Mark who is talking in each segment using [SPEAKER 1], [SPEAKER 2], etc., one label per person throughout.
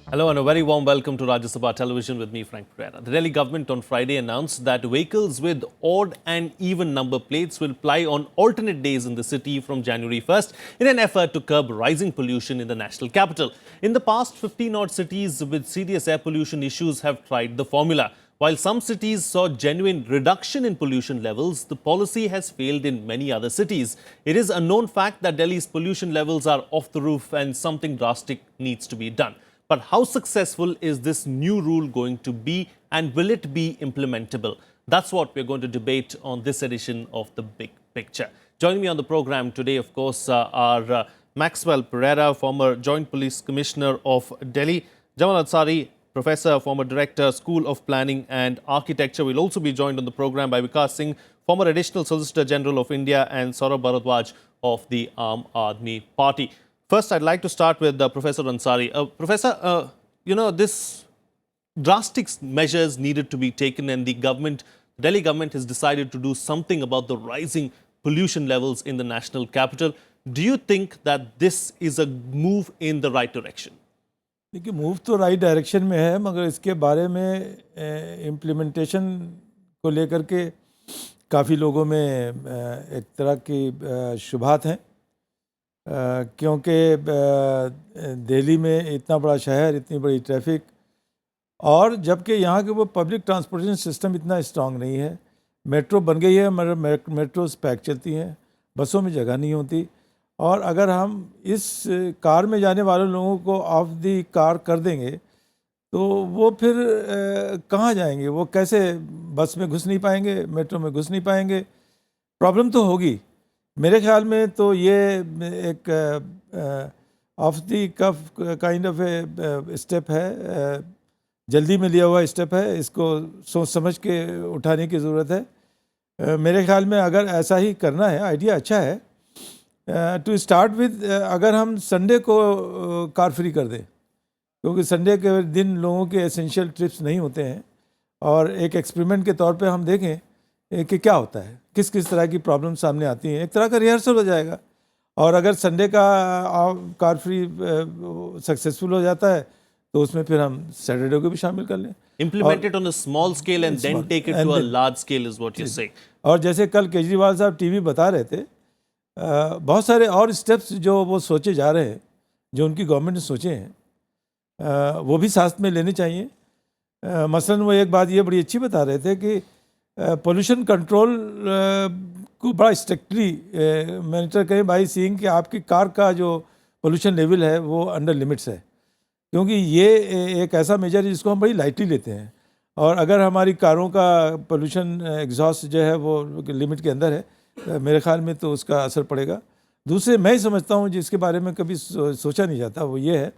[SPEAKER 1] Hello and a very warm welcome to Rajya Sabha Television with me, Frank Pereira. The Delhi government on Friday announced that vehicles with odd and even number plates will ply on alternate days in the city from January 1st in an effort to curb rising pollution in the national capital. In the past, 15-odd cities with serious air pollution issues have tried the formula. While some cities saw genuine reduction in pollution levels, the policy has failed in many other cities. It is a known fact that Delhi's pollution levels are off the roof and something drastic needs to be done. But how successful is this new rule going to be, and will it be implementable? That's what we're going to debate on this edition of The Big Picture. Joining me on the program today, of course, are Maxwell Pereira, former Joint Police Commissioner of Delhi, Jamal Ansari, Professor, former Director, School of Planning and Architecture. We'll also be joined on the program by Vikas Singh, former Additional Solicitor General of India, and Saurabh Bhardwaj of the Aam Aadmi Party. First, I'd like to start with Professor Ansari. Professor, this drastic measures needed to be taken, and the Delhi government has decided to do something about the rising pollution levels in the national capital. Do you think that this is a move in the right direction?
[SPEAKER 2] देखिए, move तो right direction में है, मगर इसके बारे में implementation को लेकर के काफ़ी लोगों में एक तरह की शुबहात हैं, क्योंकि दिल्ली में इतना बड़ा शहर, इतनी बड़ी ट्रैफिक, और जबकि यहाँ के वो पब्लिक ट्रांसपोर्टेशन सिस्टम इतना स्ट्रांग नहीं है। मेट्रो बन गई है मगर मेट्रोस पैक चलती हैं, बसों में जगह नहीं होती, और अगर हम इस कार में जाने वाले लोगों को ऑफ दी कार कर देंगे तो वो फिर कहाँ जाएंगे, वो कैसे बस में घुस नहीं पाएंगे, मेट्रो में घुस नहीं पाएंगे, प्रॉब्लम तो होगी। मेरे ख्याल में तो ये एक off the cuff kind of a step है, जल्दी में लिया हुआ स्टेप है, इसको सोच समझ के उठाने की ज़रूरत है। मेरे ख्याल में अगर ऐसा ही करना है, आइडिया अच्छा है। टू स्टार्ट विद, अगर हम संडे को कार फ्री कर दें, क्योंकि संडे के दिन लोगों के एसेंशियल ट्रिप्स नहीं होते हैं, और एक एक्सपेरिमेंट के तौर पे हम देखें कि क्या होता है, किस किस तरह की प्रॉब्लम सामने आती हैं, एक तरह का रिहर्सल हो जाएगा। और अगर संडे का कार फ्री सक्सेसफुल हो जाता है तो उसमें फिर हम सैटरडे को भी शामिल कर लें।
[SPEAKER 1] Implement it on a small scale and then take it to a large scale is what you're saying.
[SPEAKER 2] और जैसे कल केजरीवाल साहब टीवी बता रहे थे, बहुत सारे और स्टेप्स जो वो सोचे जा रहे हैं, जो उनकी गवर्नमेंट ने सोचे हैं, वो भी साथ में लेने चाहिए। मसलन वो एक बात ये बड़ी अच्छी बता रहे थे कि पोल्यूशन कंट्रोल को बड़ा स्ट्रिक्टली मॉनिटर करें बाई सीइंग कि आपकी कार का जो पोल्यूशन लेवल है वो अंडर लिमिट्स है, क्योंकि ये एक ऐसा मेजर है जिसको हम बड़ी लाइटली लेते हैं, और अगर हमारी कारों का पोल्यूशन एग्जॉस्ट जो है वो लिमिट के अंदर है, मेरे ख्याल में तो उसका असर पड़ेगा। दूसरे मैं ही समझता हूँ जिसके बारे में कभी सोचा नहीं जाता, वो ये है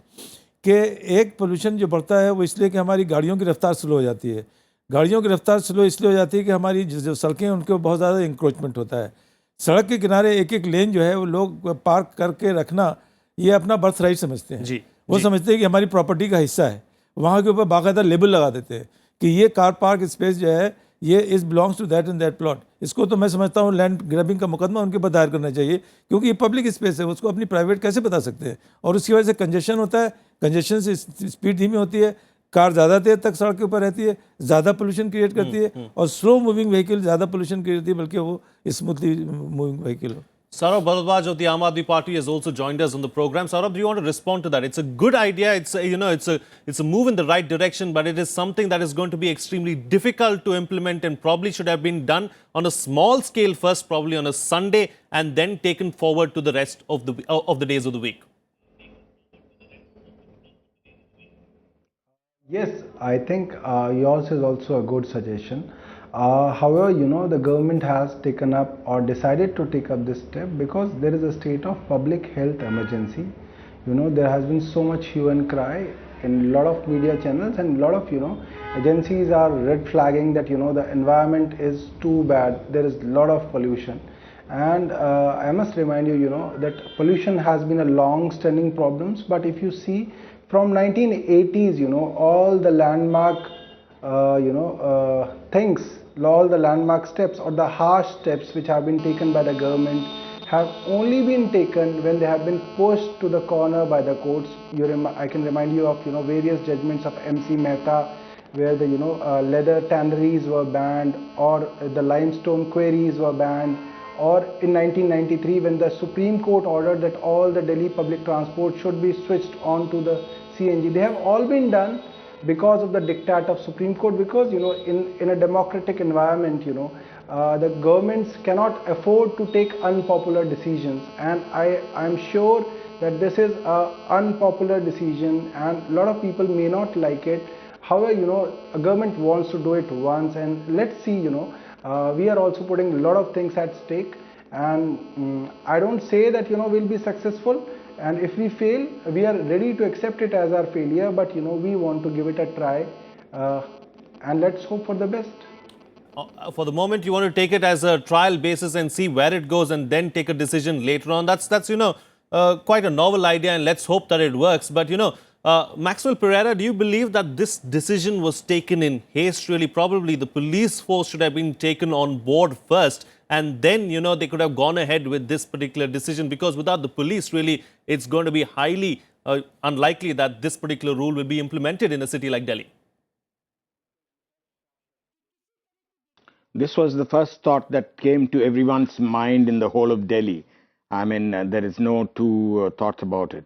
[SPEAKER 2] कि एक पोल्यूशन जो बढ़ता है वो इसलिए कि हमारी गाड़ियों की रफ्तार स्लो हो जाती है। गाड़ियों की रफ्तार स्लो इसलिए हो जाती है कि हमारी जो सड़कें हैं उनके बहुत ज़्यादा इंक्रोचमेंट होता है। सड़क के किनारे एक एक लेन जो है वो लोग पार्क करके रखना ये अपना बर्थ राइट समझते हैं। वो समझते हैं कि हमारी प्रॉपर्टी का हिस्सा है, वहाँ के ऊपर बाकायदा लेबल लगा देते हैं कि ये कार पार्क स्पेस जो है ये is belongs to that and that plot. इसको तो मैं समझता हूँ लैंड ग्रैबिंग का मुकदमा उनके ऊपर दायर करना चाहिए, क्योंकि ये पब्लिक स्पेस है, उसको अपनी प्राइवेट कैसे बता सकते हैं। और उसकी वजह से कंजेशन होता है, कंजेशन से स्पीड धीमी होती है, कार ज़्यादा देर तक सड़क के ऊपर रहती है, ज़्यादा पोल्यूशन क्रिएट करती है, और स्लो मूविंग व्हीकल ज़्यादा पोल्यूशन क्रिएट करती है बल्कि वो स्मूथली मूविंग व्हीकल हो।
[SPEAKER 1] Saurabh Bhardwaj of the Aam Aadmi Party has also joined us on the program. Saurabh, do you want to respond to that? It's a good idea. It's a move in the right direction, but it is something that is going to be extremely difficult to implement and probably should have been done on a small scale first, probably on a Sunday, and then taken forward to the rest of the days of the week.
[SPEAKER 3] Yes, I think yours is also a good suggestion. However, the government has taken up or decided to take up this step because there is a state of public health emergency. There has been so much hue and cry in a lot of media channels, and a lot of agencies are red flagging that the environment is too bad, there is a lot of pollution. And I must remind you, that pollution has been a long standing problem, but if you see from 1980s, all the landmark things, all the landmark steps or the harsh steps which have been taken by the government have only been taken when they have been pushed to the corner by the courts. I can remind you of various judgments of MC Mehta, where the leather tanneries were banned, or the limestone quarries were banned, or in 1993 when the Supreme Court ordered that all the Delhi public transport should be switched on to the CNG. They have all been done because of the diktat of Supreme Court, because in a democratic environment, the governments cannot afford to take unpopular decisions, and I'm sure that this is an unpopular decision and a lot of people may not like it. However, a government wants to do it once, and let's see, we are also putting a lot of things at stake, and I don't say that we'll be successful, and if we fail, we are ready to accept it as our failure, but we want to give it a try, and let's hope for the best.
[SPEAKER 1] For the moment, you want to take it as a trial basis and see where it goes and then take a decision later on. That's quite a novel idea, and let's hope that it works. But, Maxwell, Pereira, do you believe that this decision was taken in haste? Really, probably the police force should have been taken on board first, and then, they could have gone ahead with this particular decision, because without the police, really, it's going to be highly unlikely that this particular rule will be implemented in a city like Delhi.
[SPEAKER 4] This was the first thought that came to everyone's mind in the whole of Delhi. I mean, there is no two thoughts about it.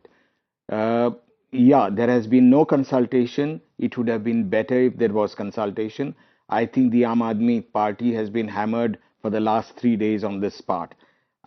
[SPEAKER 4] Yeah, there has been no consultation. It would have been better if there was consultation. I think the Aam Aadmi Party has been hammered for the last 3 days on this part.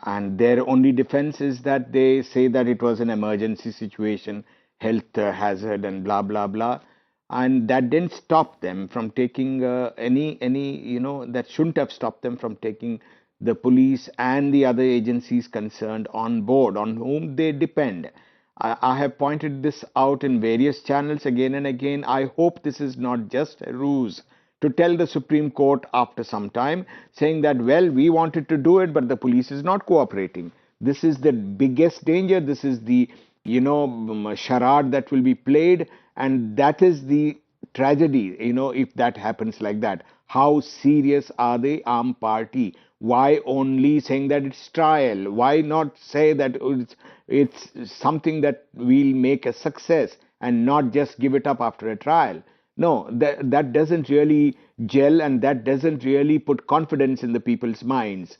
[SPEAKER 4] And their only defense is that they say that it was an emergency situation, health hazard and blah, blah, blah. And that didn't stop them from taking that shouldn't have stopped them from taking the police and the other agencies concerned on board, on whom they depend. I have pointed this out in various channels again and again. I hope this is not just a ruse to tell the Supreme Court after some time, saying that, well, we wanted to do it, but the police is not cooperating. This is the biggest danger. This is the, charade that will be played. And that is the tragedy, if that happens like that. How serious are the Aam Party? Why only saying that it's trial? Why not say that it's something that we'll make a success and not just give it up after a trial? No, that doesn't really gel, and that doesn't really put confidence in the people's minds.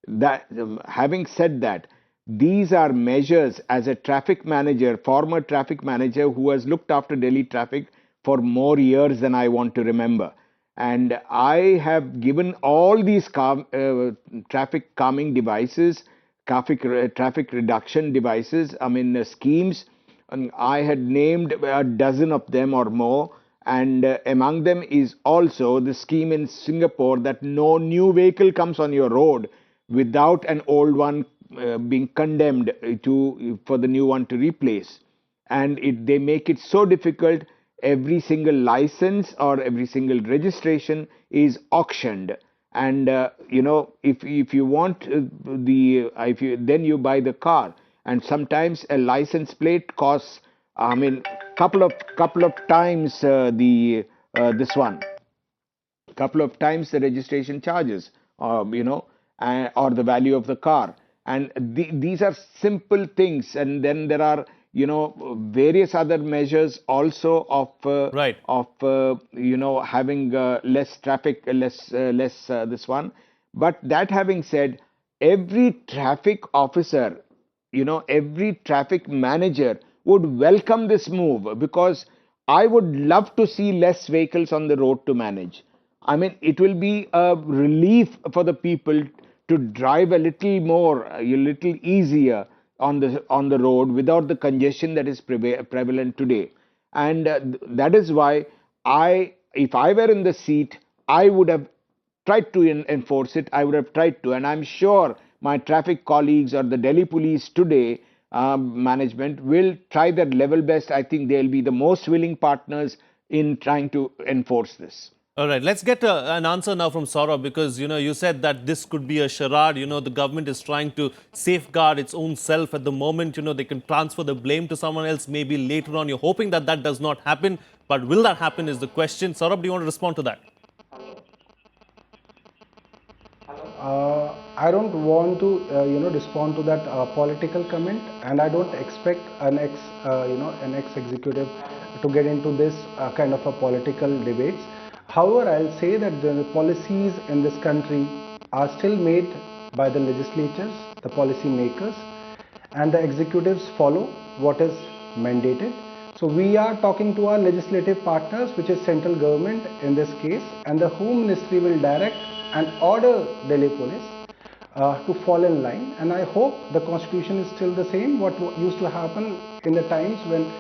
[SPEAKER 4] That, having said that, these are measures as a traffic manager, former traffic manager who has looked after Delhi traffic for more years than I want to remember. And I have given all these traffic calming devices, traffic reduction devices, schemes. And I had named a dozen of them or more. And among them is also the scheme in Singapore that no new vehicle comes on your road without an old one being condemned for the new one to replace. And they make it so difficult. Every single license or every single registration is auctioned, and if you want then you buy the car, and sometimes a license plate costs couple of times this one, couple of times the registration charges, or the value of the car. And these are simple things, and then there are various other measures also of having less traffic, less this one. But that having said, every traffic officer, every traffic manager would welcome this move, because I would love to see less vehicles on the road to manage. It will be a relief for the people to drive a little more, a little easier on the road without the congestion that is prevalent today. And that is why if I were in the seat, I would have tried to enforce it. I would have tried to, and I'm sure my traffic colleagues or the Delhi police today management will try their level best. I think they'll be the most willing partners in trying to enforce this.
[SPEAKER 1] All right, let's get an answer now from Saurabh, because, you said that this could be a charade. The government is trying to safeguard its own self at the moment. They can transfer the blame to someone else, maybe later on. You're hoping that that does not happen. But will that happen is the question. Saurabh, do you want to respond to that?
[SPEAKER 3] I don't want to respond to that political comment, and I don't expect an ex-executive to get into this kind of a political debates. However, I'll say that the policies in this country are still made by the legislatures, the policy makers, and the executives follow what is mandated. So we are talking to our legislative partners, which is central government in this case, and the Home Ministry will direct and order Delhi Police to fall in line. And I hope the constitution is still the same, what used to happen in the times when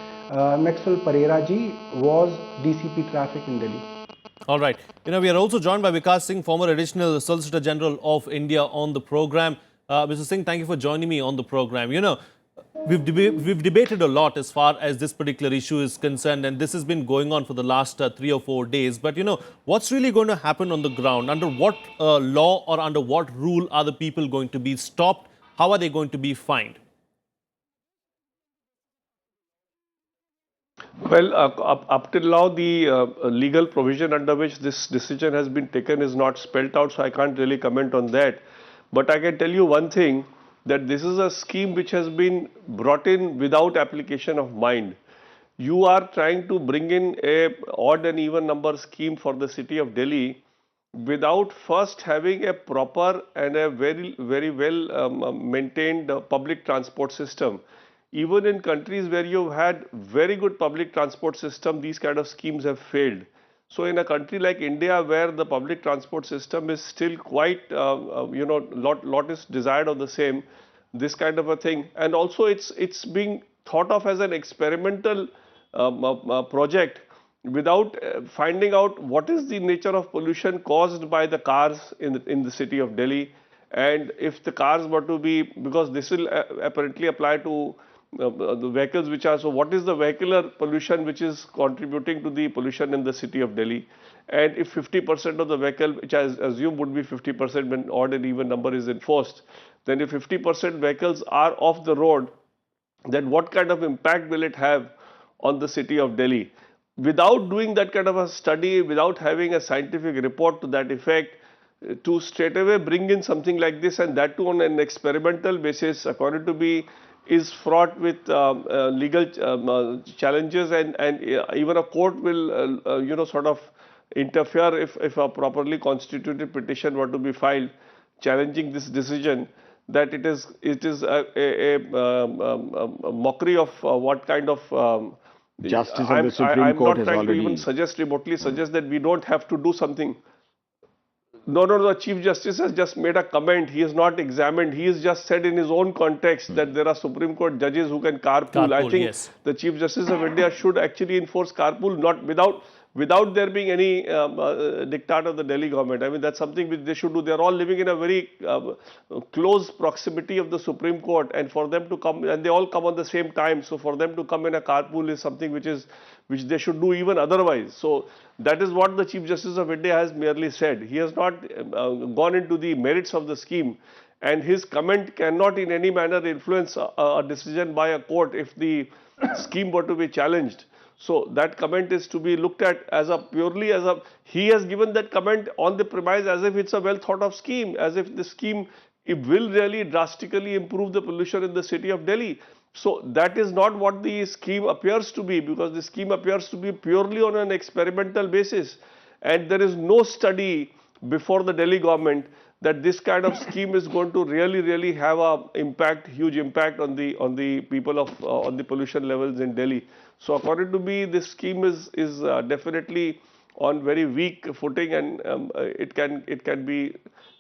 [SPEAKER 3] Maxwell Pereira ji was DCP traffic in Delhi.
[SPEAKER 1] All right. We are also joined by Vikas Singh, former Additional Solicitor General of India, on the program. Mr. Singh, thank you for joining me on the program. We've debated a lot as far as this particular issue is concerned, and this has been going on for the last 3 or 4 days. But, what's really going to happen on the ground? Under what law or under what rule are the people going to be stopped? How are they going to be fined?
[SPEAKER 5] Well, up till now, the legal provision under which this decision has been taken is not spelled out, so I can't really comment on that. But I can tell you one thing, that this is a scheme which has been brought in without application of mind. You are trying to bring in a odd and even number scheme for the city of Delhi without first having a proper and a very well maintained public transport system. Even in countries where you've had very good public transport system, these kind of schemes have failed. So in a country like India, where the public transport system is still quite, lot is desired of the same, this kind of a thing. And also it's being thought of as an experimental project without finding out what is the nature of pollution caused by the cars in the city of Delhi. And if the cars were to be, because this will apparently apply to the vehicles which are, so what is the vehicular pollution which is contributing to the pollution in the city of Delhi? And if 50% of the vehicle, which I assume would be 50% when odd and even number is enforced, then if 50% vehicles are off the road, then what kind of impact will it have on the city of Delhi? Without doing that kind of a study, without having a scientific report to that effect, to straight away bring in something like this, and that too on an experimental basis, according to me, is fraught with legal challenges, and even a court will sort of interfere if a properly constituted petition were to be filed challenging this decision, that it is a mockery of what kind of
[SPEAKER 4] Justice of the Supreme Court has already...
[SPEAKER 5] I'm not trying to even remotely suggest that we don't have to do something. No, the Chief Justice has just made a comment. He has not examined. He has just said in his own context that there are Supreme Court judges who can carpool. I think
[SPEAKER 1] yes.
[SPEAKER 5] The Chief Justice of India should actually enforce carpool, not without there being any diktat of the Delhi government. I mean, that's something which they should do. They're all living in a very close proximity of the Supreme Court, and for them to come, and they all come on the same time, so for them to come in a carpool is something which they should do even otherwise. So that is what the Chief Justice of India has merely said. He has not gone into the merits of the scheme, and his comment cannot in any manner influence a decision by a court if the scheme were to be challenged. So that comment is to be looked at as he has given that comment on the premise as if it's a well thought of scheme, as if the scheme it will really drastically improve the pollution in the city of Delhi. So that is not what the scheme appears to be, because the scheme appears to be purely on an experimental basis, and there is no study before the Delhi government that this kind of scheme is going to really have a huge impact on the people on the pollution levels in Delhi. So according to me, this scheme is definitely on very weak footing, and it can be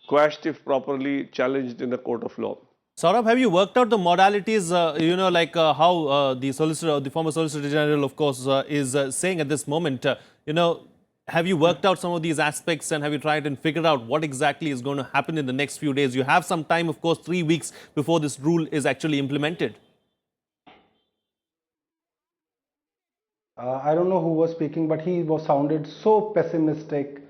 [SPEAKER 5] quashed if properly challenged in a court of law.
[SPEAKER 1] Saurabh, have you worked out the modalities, how the former Solicitor General, of course, is saying at this moment? Have you worked out some of these aspects, and have you tried and figured out what exactly is going to happen in the next few days? You have some time, of course, 3 weeks before this rule is actually implemented.
[SPEAKER 3] I don't know who was speaking, but he sounded so pessimistic.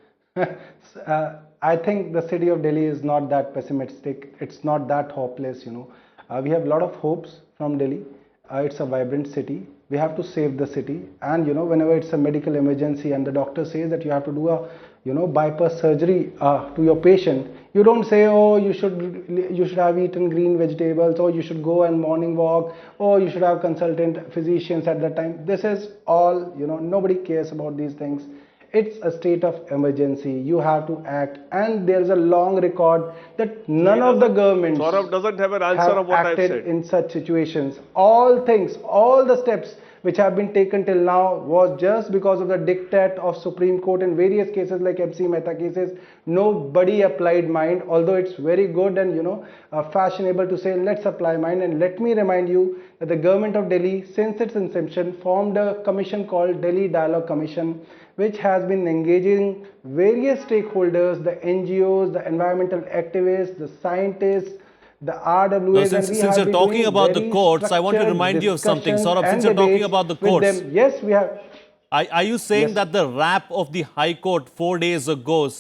[SPEAKER 3] I think the city of Delhi is not that pessimistic. It's not that hopeless, We have a lot of hopes from Delhi. It's a vibrant city. We have to save the city. And, whenever it's a medical emergency and the doctor says that you have to do a, bypass surgery to your patient, you don't say, oh, you should have eaten green vegetables, or you should go and morning walk, or you should have consultant physicians at that time. This is all, nobody cares about these things. It's a state of emergency. You have to act, and there's a long record that none of the governments
[SPEAKER 5] Saurabh doesn't have an answer
[SPEAKER 3] have
[SPEAKER 5] of what I've
[SPEAKER 3] acted
[SPEAKER 5] said.
[SPEAKER 3] in such situations. All things, all the steps which have been taken till now was just because of the diktat of Supreme Court in various cases like MC Mehta cases. Nobody applied mind, although it's very good and fashionable to say let's apply mind. And let me remind you that the government of Delhi, since its inception, formed a commission called Delhi Dialogue Commission, which has been engaging various stakeholders, the NGOs, the environmental activists, the scientists, the RWAs.
[SPEAKER 1] No, since you're talking about the courts, I want to remind you of something. Saurabh, since you're talking about the courts,
[SPEAKER 3] yes, we have.
[SPEAKER 1] Are you saying that the rap of the High Court 4 days ago,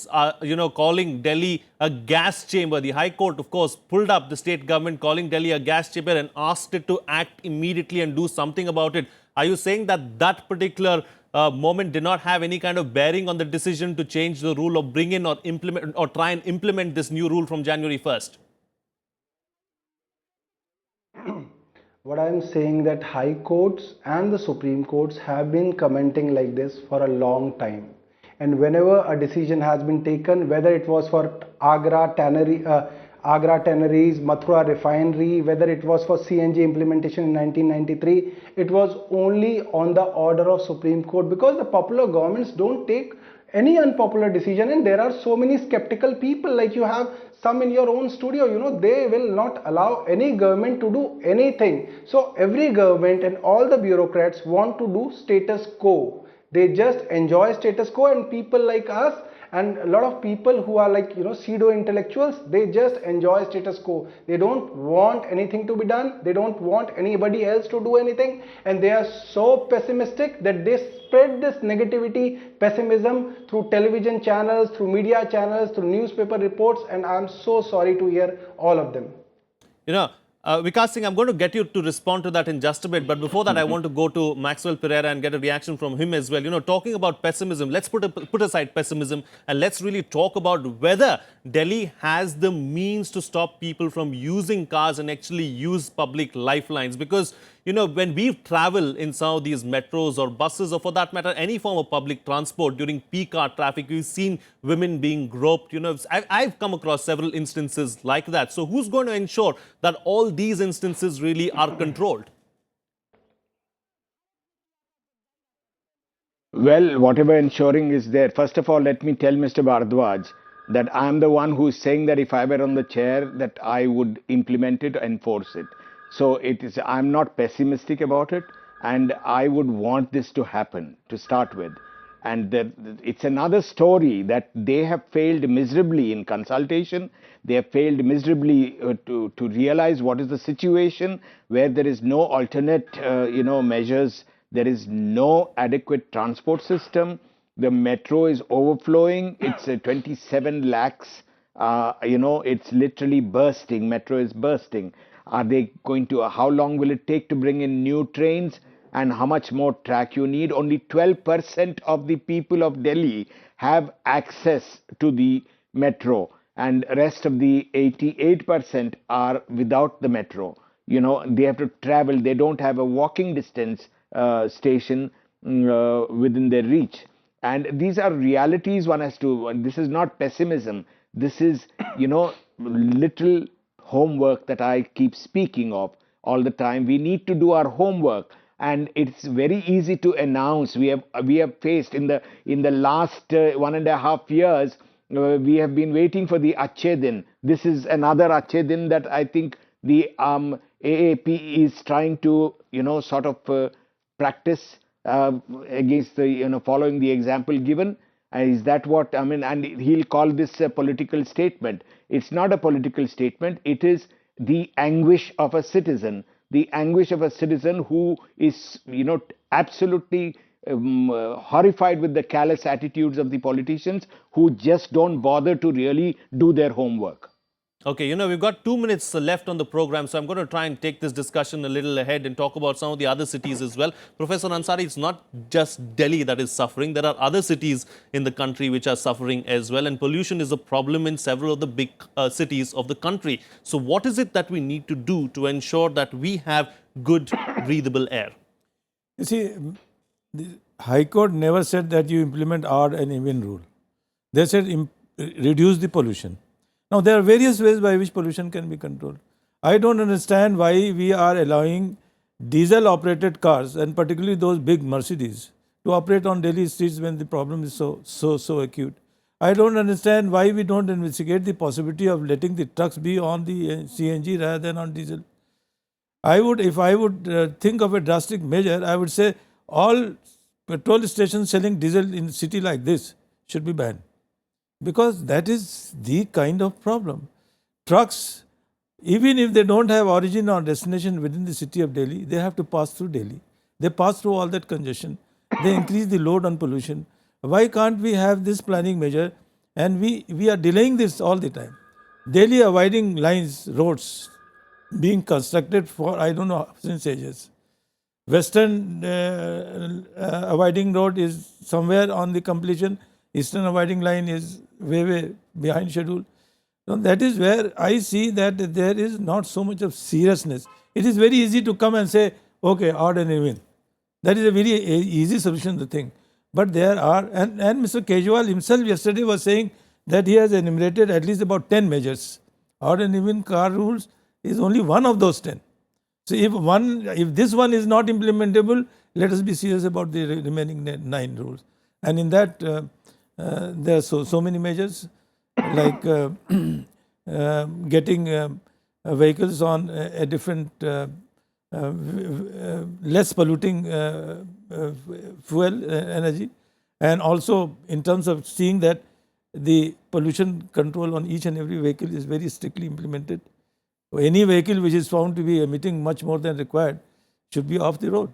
[SPEAKER 1] calling Delhi a gas chamber? The High Court, of course, pulled up the state government calling Delhi a gas chamber and asked it to act immediately and do something about it. Are you saying that that particular moment did not have any kind of bearing on the decision to change the rule or bring in or implement or try and implement this new rule from January 1st?
[SPEAKER 3] What I am saying that High Courts and the Supreme Courts have been commenting like this for a long time. And whenever a decision has been taken, whether it was for Agra tanneries, Mathura refinery, whether it was for CNG implementation in 1993, it was only on the order of Supreme Court, because the popular governments don't take any unpopular decision, and there are so many skeptical people, like you have some in your own studio, they will not allow any government to do anything. So every government and all the bureaucrats want to do status quo. They just enjoy status quo, and people like us and a lot of people who are like pseudo intellectuals, they just enjoy status quo. They don't want anything to be done, they don't want anybody else to do anything, and they are so pessimistic that they spread this negativity, pessimism through television channels, through media channels, through newspaper reports, and I'm so sorry to hear all of them.
[SPEAKER 1] Vikas Singh, I'm going to get you to respond to that in just a bit. But before that, I want to go to Maxwell Pereira and get a reaction from him as well. Talking about pessimism, let's put aside pessimism and let's really talk about whether Delhi has the means to stop people from using cars and actually use public lifelines. Because, when we travel in some of these metros or buses, or for that matter, any form of public transport during peak hour traffic, we've seen women being groped. I've come across several instances like that. So who's going to ensure that all these instances really are controlled?
[SPEAKER 4] Well, whatever ensuring is there. First of all, let me tell Mr. Bhardwaj that I am the one who is saying that if I were on the chair, that I would implement it, enforce it. So I'm not pessimistic about it, and I would want this to happen to start with. And it's another story that they have failed miserably in consultation. They have failed miserably to realize what is the situation, where there is no alternate, measures. There is no adequate transport system. The metro is overflowing. It's 27 lakhs. It's literally bursting. Metro is bursting. Are they going to, how long will it take to bring in new trains, and how much more track you need? Only 12% of the people of Delhi have access to the metro, and rest of the 88% are without the metro. They have to travel. They don't have a walking distance station within their reach. And these are realities one has to, this is not pessimism. This is, little homework that I keep speaking of all the time. We need to do our homework, and it's very easy to announce. We have faced in the last 1.5 years, we have been waiting for the Achhe Din. This is another Achhe Din that I think the AAP is trying to sort of practice against the following the example given. Is that what I mean? And he'll call this a political statement. It's not a political statement. It is the anguish of a citizen. The anguish of a citizen who is, absolutely horrified with the callous attitudes of the politicians, who just don't bother to really do their homework.
[SPEAKER 1] Okay, we've got 2 minutes left on the program, so I'm going to try and take this discussion a little ahead and talk about some of the other cities as well. Professor Ansari, it's not just Delhi that is suffering. There are other cities in the country which are suffering as well, and pollution is a problem in several of the big cities of the country. So what is it that we need to do to ensure that we have good, breathable air?
[SPEAKER 2] You see, the High Court never said that you implement odd and even rule. They said reduce the pollution. Now, there are various ways by which pollution can be controlled. I don't understand why we are allowing diesel-operated cars, and particularly those big Mercedes, to operate on Delhi streets when the problem is so acute. I don't understand why we don't investigate the possibility of letting the trucks be on the CNG rather than on diesel. If I would think of a drastic measure, I would say all petrol stations selling diesel in a city like this should be banned. Because that is the kind of problem. Trucks, even if they don't have origin or destination within the city of Delhi, they have to pass through Delhi. They pass through all that congestion. They increase the load on pollution. Why can't we have this planning measure? And we are delaying this all the time. Delhi avoiding lines, roads being constructed for, I don't know, since ages. Western avoiding road is somewhere on the completion. Eastern avoiding line is way behind schedule. So that is where I see that there is not so much of seriousness. It is very easy to come and say, okay, odd and even. That is a very easy solution to the thing. But there are, and Mr. Kejriwal himself yesterday was saying that he has enumerated at least about 10 measures. Odd and even car rules is only one of those 10. So if this one is not implementable, let us be serious about the remaining 9 rules. And in that, there are so many measures, like getting vehicles on a different, less polluting fuel energy, and also in terms of seeing that the pollution control on each and every vehicle is very strictly implemented. Any vehicle which is found to be emitting much more than required should be off the road.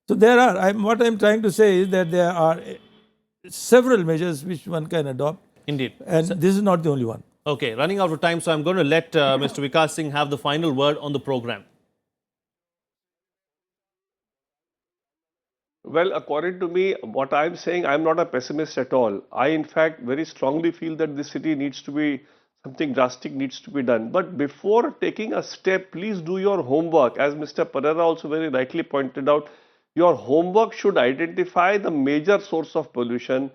[SPEAKER 2] So there are, what I'm trying to say is that there are several measures which one can adopt.
[SPEAKER 1] Indeed.
[SPEAKER 2] And this is not the only one.
[SPEAKER 1] Okay, running out of time, so I'm going to let Mr. Vikas Singh have the final word on the program.
[SPEAKER 5] Well, according to me, what I'm saying, I'm not a pessimist at all. I, in fact, very strongly feel that this city needs to be, something drastic needs to be done. But before taking a step, please do your homework. As Mr. Pereira also very rightly pointed out, your homework should identify the major source of pollution,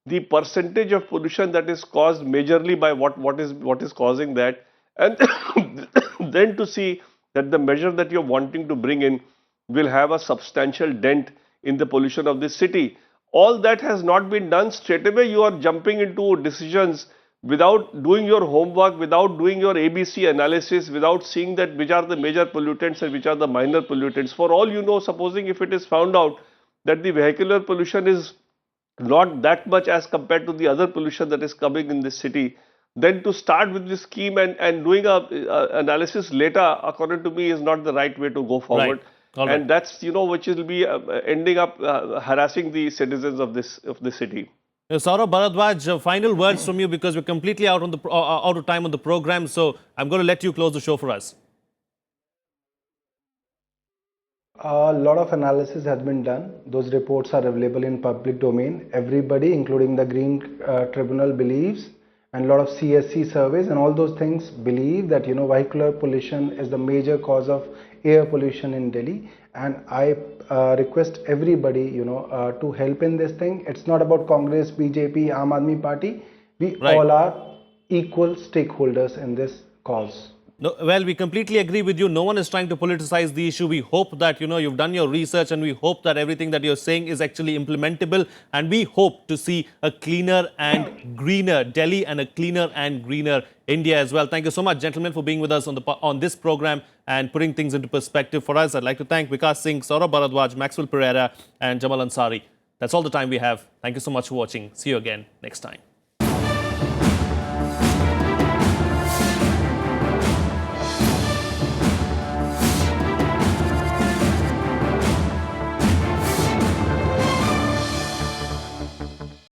[SPEAKER 5] the percentage of pollution that is caused majorly by what is causing that, and then to see that the measure that you're wanting to bring in will have a substantial dent in the pollution of this city. All that has not been done. Straight away you are jumping into decisions without doing your homework, without doing your ABC analysis, without seeing that which are the major pollutants and which are the minor pollutants. For all you know, supposing if it is found out that the vehicular pollution is not that much as compared to the other pollution that is coming in this city, then to start with this scheme and doing a analysis later, according to me, is not the right way to go forward.
[SPEAKER 1] Right. Right.
[SPEAKER 5] And that's, which will be ending up harassing the citizens of this city.
[SPEAKER 1] Saurabh, Bhardwaj, final words from you, because we're completely out of time on the program. So I'm going to let you close the show for us.
[SPEAKER 3] A lot of analysis has been done. Those reports are available in public domain. Everybody, including the Green Tribunal, believes, and a lot of CSC surveys and all those things believe that vehicular pollution is the major cause of air pollution in Delhi. And I request everybody to help in this thing. It's not about Congress, BJP, Aam Aadmi Party. We all are equal stakeholders in this cause.
[SPEAKER 1] No, well, we completely agree with you. No one is trying to politicize the issue. We hope that, you've done your research, and we hope that everything that you're saying is actually implementable. And we hope to see a cleaner and greener Delhi and a cleaner and greener India as well. Thank you so much, gentlemen, for being with us on this program and putting things into perspective for us. I'd like to thank Vikas Singh, Saurabh Bhardwaj, Maxwell Pereira, and Jamal Ansari. That's all the time we have. Thank you so much for watching. See you again next time.